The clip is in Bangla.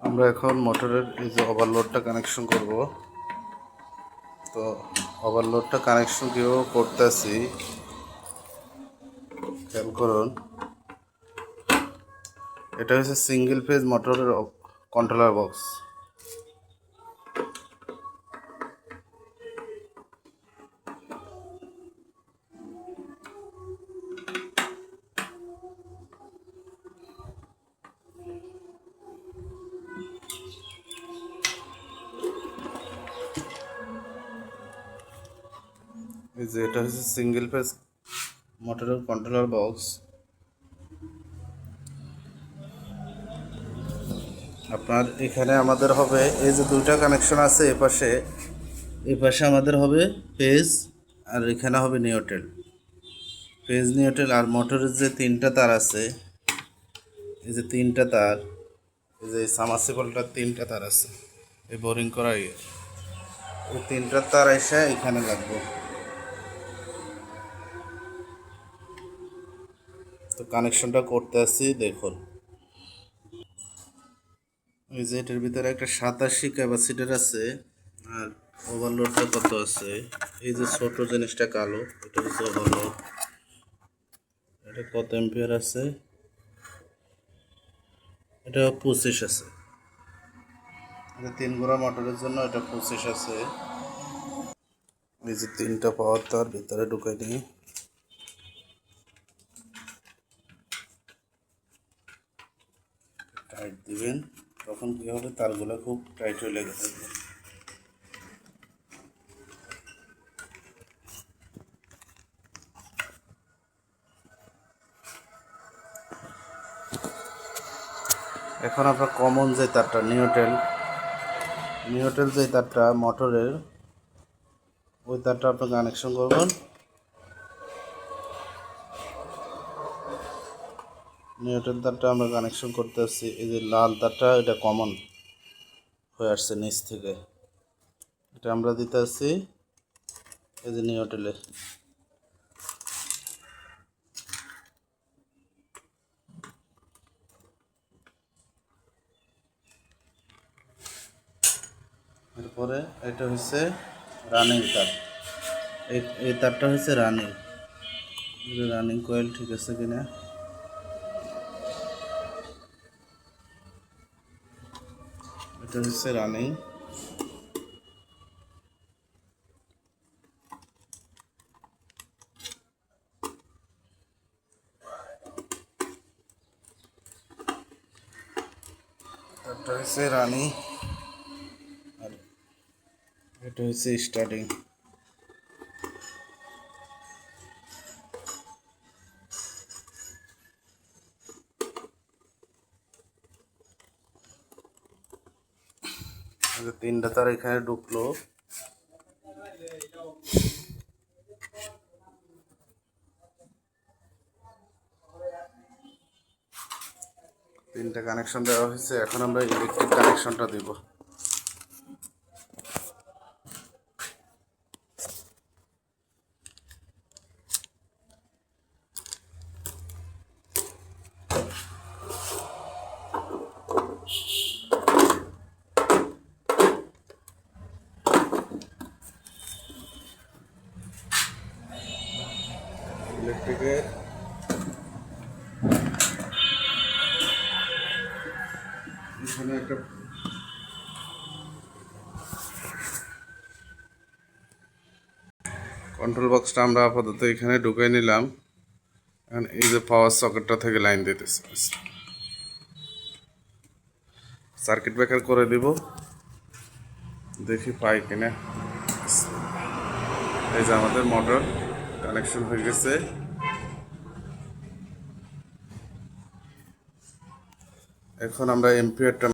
আমরা এখন মোটরের এই যে ওভারলোডটা কানেকশন করব। তো ওভারলোডটা কানেকশন কীভাবে করতেছি খেয়াল করুন। এটা হচ্ছে সিঙ্গেল ফেজ মোটরের কন্ট্রোলার বক্স। এই যে এটা হচ্ছে সিঙ্গেল ফেজ মোটরের কন্ট্রোলার বক্স। আপনার এখানে আমাদের হবে এই যে দুইটা কানেকশন আছে, এপাশে আমাদের হবে ফেজ আর এখানে হবে নিউট্রাল। ফেজ নিউট্রাল আর মোটরের যে তিনটা তার আছে, এই যে তিনটা তার, এই যে সাবমার্সিবলটার তিনটা তার আছে, এই বোরিং করা ওই তিনটা তার এসে এখানে লাগবে। তো কানেকশনটা করতে আসছি দেখুন। এই যে এটার ভিতরে একটা 87 ক্যাপাসিটার আছে। আর ওভারলোডটা কত আছে, এই যে ছোট জিনিসটা কালো, এটা হচ্ছে ওভারলোড। এটা কত এম্পিয়ার আছে, এটা 25 আছে। এটা 3 গোড়া মোটরের জন্য এটা 25 আছে। এই যে তিনটা পাওয়ার তার ভিতরে ঢুকাই নিই। টাইট দিবেন, তখন কি হবে, তারগুলো খুব টাইট হয়ে লেগে থাকবে। এখন আমরা কমন যে তারটা নিউট্রাল যে তারটা মোটরের, ওই তারটা আপনি কানেকশন করবেন। নিউট্রাল তারটা আমরা কানেকশন করতে আসছি। এই যে লাল তারটা, এটা কমন হয়ে আসছে নিচ থেকে, এটা আমরা দিতে আসছি এই যে নিউট্রালে। এরপরে এটা হচ্ছে রানিং তার, এই তারটা হচ্ছে রানিং কয়েল, ঠিক আছে কিনা। এটা হচ্ছে রানিং। তারটা হচ্ছে রানিং আর এটা হচ্ছে স্টার্টিং। তিনটা তার এখানে ঢুকলো। তিনটা কানেকশন দেওয়া হয়েছে, এখন আমরা ইলেকট্রিক কানেকশনটা দিব। ইলেকট্রিকের এখানে একটা কন্ট্রোল বক্সটা আমরা আপাতত এখানে ঢুকাই নিলাম। এখন এই যে পাওয়ার সকেটটা থেকে লাইন দিতেছে, সার্কিট ব্রেকার করে দিব, দেখি পাই কিনা। এই যে আমাদের মোটর কানেকশন হয়ে গেছে। এখন আমরা এম্পিয়ারটা